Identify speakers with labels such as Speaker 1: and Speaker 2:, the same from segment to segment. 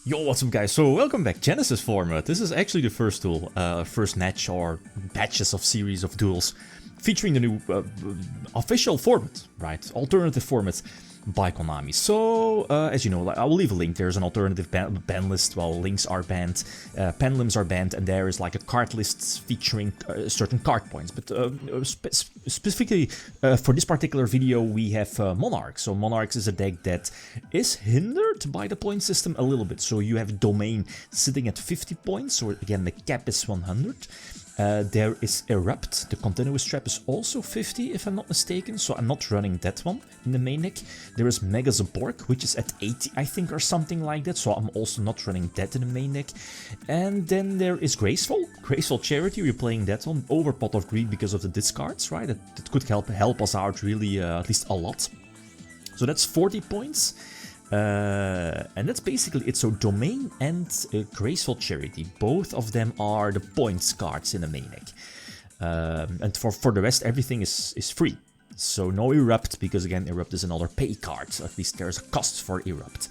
Speaker 1: Yo, what's up guys? So welcome back, Genesis format. This is actually the first duel, first match or batches of series of duels featuring the new official format, right? Alternative format by Konami. So, as you know, I will leave a link. There's an alternative ban list. Well, links are banned, penlims are banned, and there is like a card list featuring certain card points. But specifically for this particular video, we have Monarchs. So Monarchs is a deck that is hindered by the point system a little bit. So you have Domain sitting at 50 points. So again, the cap is 100. There is Erupt, the continuous trap is also 50 if I'm not mistaken, so I'm not running that one in the main deck. There is Mega Zaborg, which is at 80 I think or something like that, so I'm also not running that in the main deck. And then there is Graceful Charity, we're playing that one over Pot of Greed because of the discards, right? That could help us out really at least a lot. So that's 40 points. And that's basically it. So Domain and Graceful Charity, both of them are the points cards in the main deck. And for the rest, everything is free. So no Erupt, because again, Erupt is another pay card. At least there's a cost for Erupt.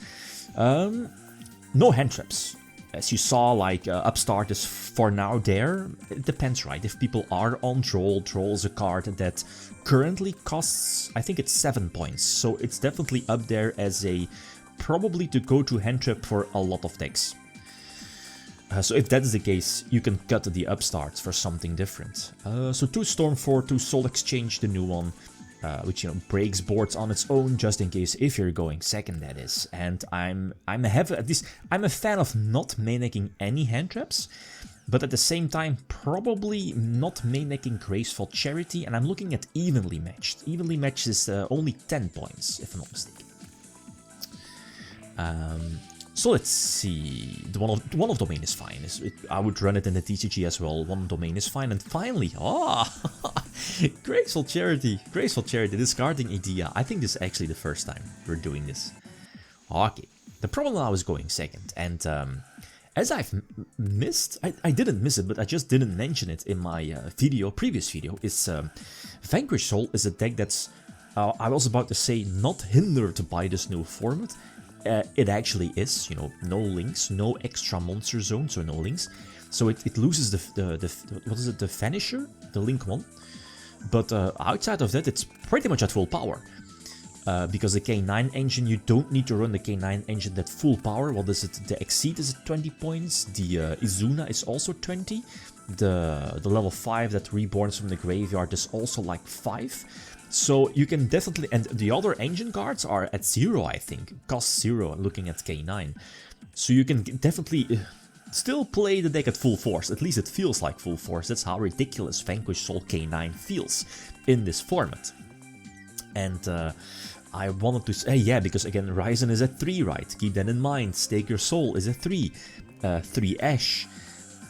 Speaker 1: No hand traps. As you saw, like Upstart is for now there. It depends, right? If people are on Droll, Droll is a card that currently costs, I think it's 7 points. So it's definitely up there as a probably to go to hand trap for a lot of decks. So if that is the case, you can cut the Upstarts for something different. So 2 Storm 4, 2 Soul Exchange, the new one. Which, you know, breaks boards on its own, just in case if you're going second, that is. And I'm a fan of not main-decking any hand traps, but at the same time probably not main-decking Graceful Charity, and I'm looking at evenly matched. Evenly matched is only 10 points, if I'm not mistaken. So let's see. The one of Domain is fine. I would run it in the TCG as well. One Domain is fine. And finally, Graceful Charity, discarding Idea. I think this is actually the first time we're doing this. Okay. The problem I was going second, and as I've missed, I didn't miss it, but I just didn't mention it in my previous video. Is Vanquish Soul is a deck that's I was about to say not hindered by this new format. It actually is, you know, no links, no extra monster zone, so no links. So it loses the what is it, the Vanisher, the link one. But outside of that, it's pretty much at full power. Because the K9 engine, you don't need to run the K9 engine at full power. What is it? The Exceed is at 20 points. The Izuna is also 20. The level 5 that reborns from the graveyard is also like 5. So you can definitely, and the other engine cards are at 0, I think, cost 0, looking at K9. So you can definitely still play the deck at full force, at least it feels like full force. That's how ridiculous Vanquish Soul K9 feels in this format. And I wanted to say, yeah, because again, Ryzen is at 3, right? Keep that in mind. Stake Your Soul is at 3. 3 Ash.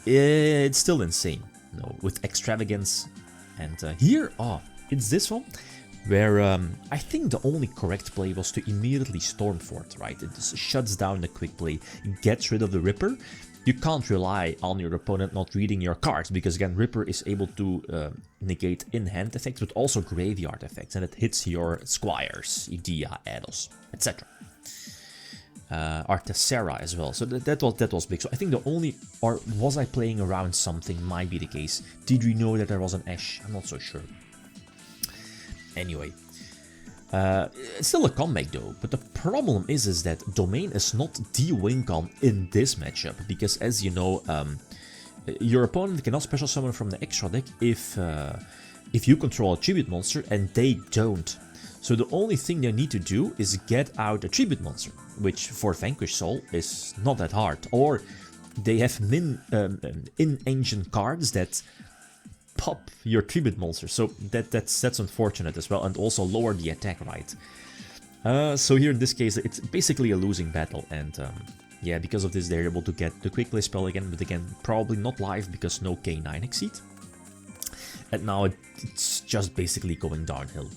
Speaker 1: It's still insane, no, with Extravagance. And here, it's this one, where I think the only correct play was to immediately Stormfort, right? It just shuts down the quick play, gets rid of the Ripper. You can't rely on your opponent not reading your cards, because again, Ripper is able to negate in-hand effects, but also graveyard effects, and it hits your Squires, Idea, Ados, etc. Artesera as well, so that was big. So I think the only, or was I playing around something, might be the case. Did we know that there was an Ash? I'm not so sure. Anyway, it's still a comeback though, but the problem is that Domain is not the win con in this matchup, because as you know, your opponent cannot special summon from the extra deck if you control a tribute monster and they don't. So the only thing they need to do is get out a tribute monster, which for Vanquish Soul is not that hard. Or they have in-engine cards that pop your tribute monster, so that's unfortunate as well, and also lower the attack, right? So here in this case, it's basically a losing battle, and yeah, because of this, they're able to get the quick play spell again, but again, probably not live because no K9 Exceed. And now it's just basically going downhill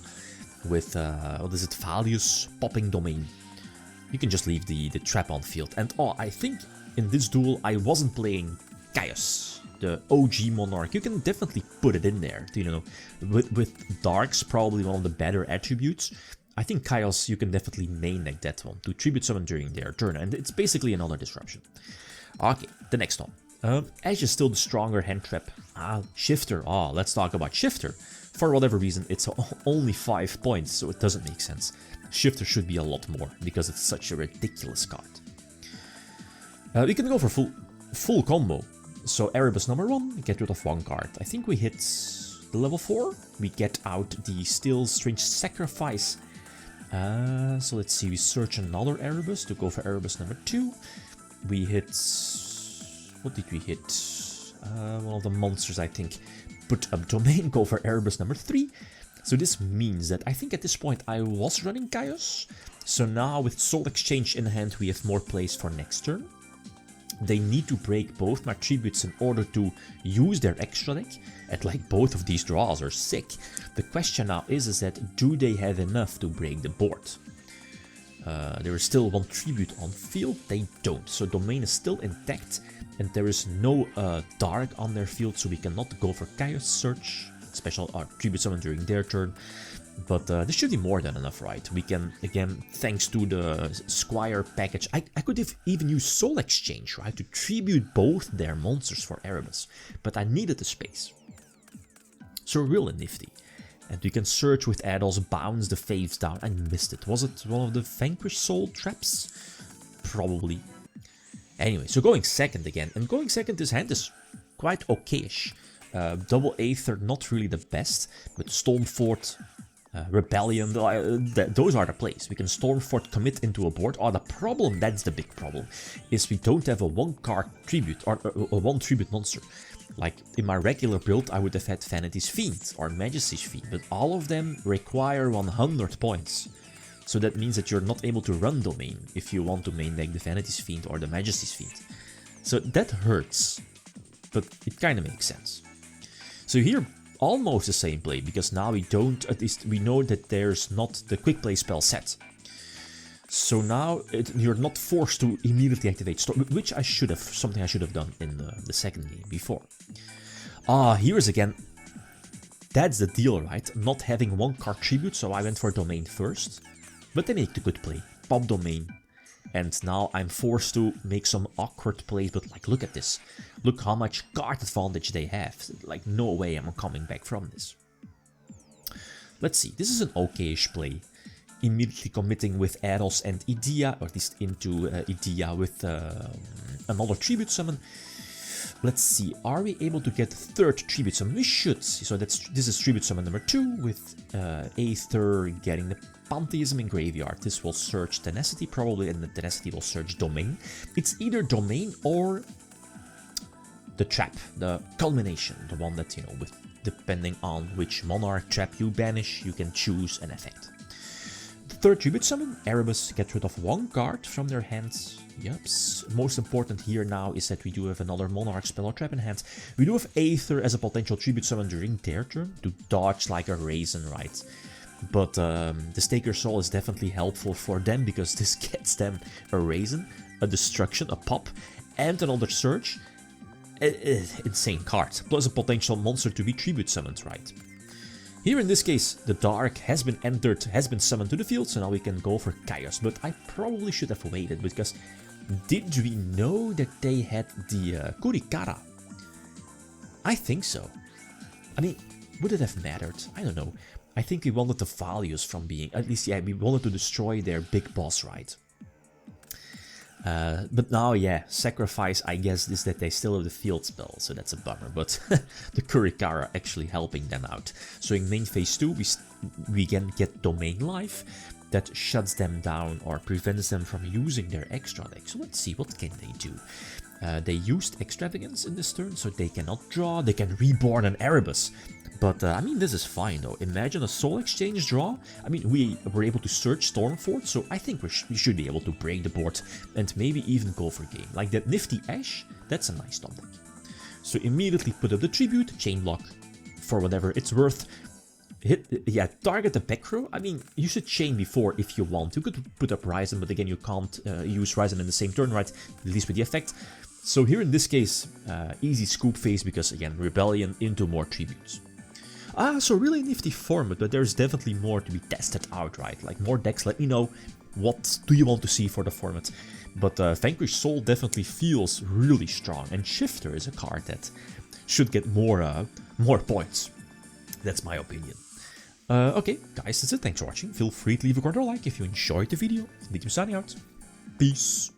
Speaker 1: with what is it, Valius popping Domain. You can just leave the trap on field, and I think in this duel I wasn't playing Chaos, the OG Monarch. You can definitely put it in there, you know, with Darks, probably one of the better attributes. I think Chaos, you can definitely main deck that one to tribute summon during their turn, and it's basically another disruption. Okay, the next one. Ash is still the stronger hand trap. Shifter. Let's talk about Shifter. For whatever reason, it's only 5 points, so it doesn't make sense. Shifter should be a lot more, because it's such a ridiculous card. We can go for full combo. So Erebus number 1, we get rid of 1 card. I think we hit the level 4. We get out the Still Strange Sacrifice. So let's see, we search another Erebus to go for Erebus number 2. We hit... what did we hit? One of the monsters, I think. Put up Domain, go for Erebus number 3. So this means that I think at this point I was running Chaos. So now with Soul Exchange in hand we have more plays for next turn. They need to break both my tributes in order to use their extra deck. And like both of these draws are sick. The question now is that do they have enough to break the board? There is still 1 tribute on field, they don't. So Domain is still intact and there is no Dark on their field, so we cannot go for Chaos Search, special tribute summon during their turn. But this should be more than enough, right? We can, again, thanks to the Squire package, I could have even used Soul Exchange, right? To tribute both their monsters for Erebus. But I needed the space. So really nifty. And we can search with Addles, bounce the faves down. I missed it. Was it one of the Vanquish Soul traps? Probably. Anyway, so going second again. And going second, this hand is quite okayish. Double Aether, not really the best. But Stormfort, Rebellion, those are the plays. We can Stormfort commit into a board. The problem, that's the big problem, is we don't have a 1-card tribute, or a 1 tribute monster. Like, in my regular build, I would have had Vanity's Fiend or Majesty's Fiend, but all of them require 100 points. So that means that you're not able to run Domain if you want to main deck the Vanity's Fiend or the Majesty's Fiend. So that hurts, but it kind of makes sense. So here, almost the same play, because now we don't, at least we know that there's not the quick play spell set. So now you're not forced to immediately activate Storm, which I should have, something I should have done in the second game before. Here's again, that's the deal, right? Not having 1-card tribute, so I went for Domain first. But they make the good play, pop Domain. And now I'm forced to make some awkward plays, but like, look at this. Look how much card advantage they have. Like, no way I'm coming back from this. Let's see, this is an okayish play. Immediately committing with Addles and Idea, or at least into Idea with another tribute summon. Let's see, are we able to get the 3rd tribute summon? We should. So this is tribute summon number 2 with Aether getting the Pantheism in graveyard. This will search Tenacity probably, and the Tenacity will search Domain. It's either Domain or the Trap, the Culmination, the one that, you know, with depending on which Monarch trap you banish, you can choose an effect. The 3rd tribute summon, Erebus, gets rid of 1 card from their hands. Yups. Most important here now is that we do have another Monarch spell or trap in hand. We do have Aether as a potential tribute summon during their turn to dodge like a raisin, right? But the Staker Soul is definitely helpful for them because this gets them a raisin, a destruction, a pop, and another search. Insane card. Plus a potential monster to be tribute summoned, right? Here in this case, the Dark has been entered, has been summoned to the field, so now we can go for Chaos. But I probably should have waited, because did we know that they had the Kurikara? I think so. I mean, would it have mattered? I don't know. I think we wanted the values from being, at least, yeah, we wanted to destroy their big boss, right? But now, yeah, sacrifice, I guess, is that they still have the field spell, so that's a bummer, but the Kurikara actually helping them out. So in main phase 2, we again get Domain Life, that shuts them down or prevents them from using their extra deck. So let's see, what can they do? They used Extravagance in this turn, so they cannot draw, they can Reborn an Erebus. But, I mean, this is fine, though. Imagine a Soul Exchange draw. I mean, we were able to search Stormfort, so I think we should be able to break the board and maybe even go for game. Like that nifty Ash, that's a nice top deck. So immediately put up the Tribute, Chain Block, for whatever it's worth. Target the back row. I mean, you should chain before if you want. You could put up Ryzen, but again, you can't use Ryzen in the same turn, right? At least with the effect. So here in this case, easy scoop phase because, again, Rebellion into more Tributes. So really nifty format, but there's definitely more to be tested out, right? Like more decks, let me know what do you want to see for the format. But Vanquish Soul definitely feels really strong, and Shifter is a card that should get more points. That's my opinion. Okay, guys, that's it. Thanks for watching. Feel free to leave a corner like if you enjoyed the video. Signing out. Peace.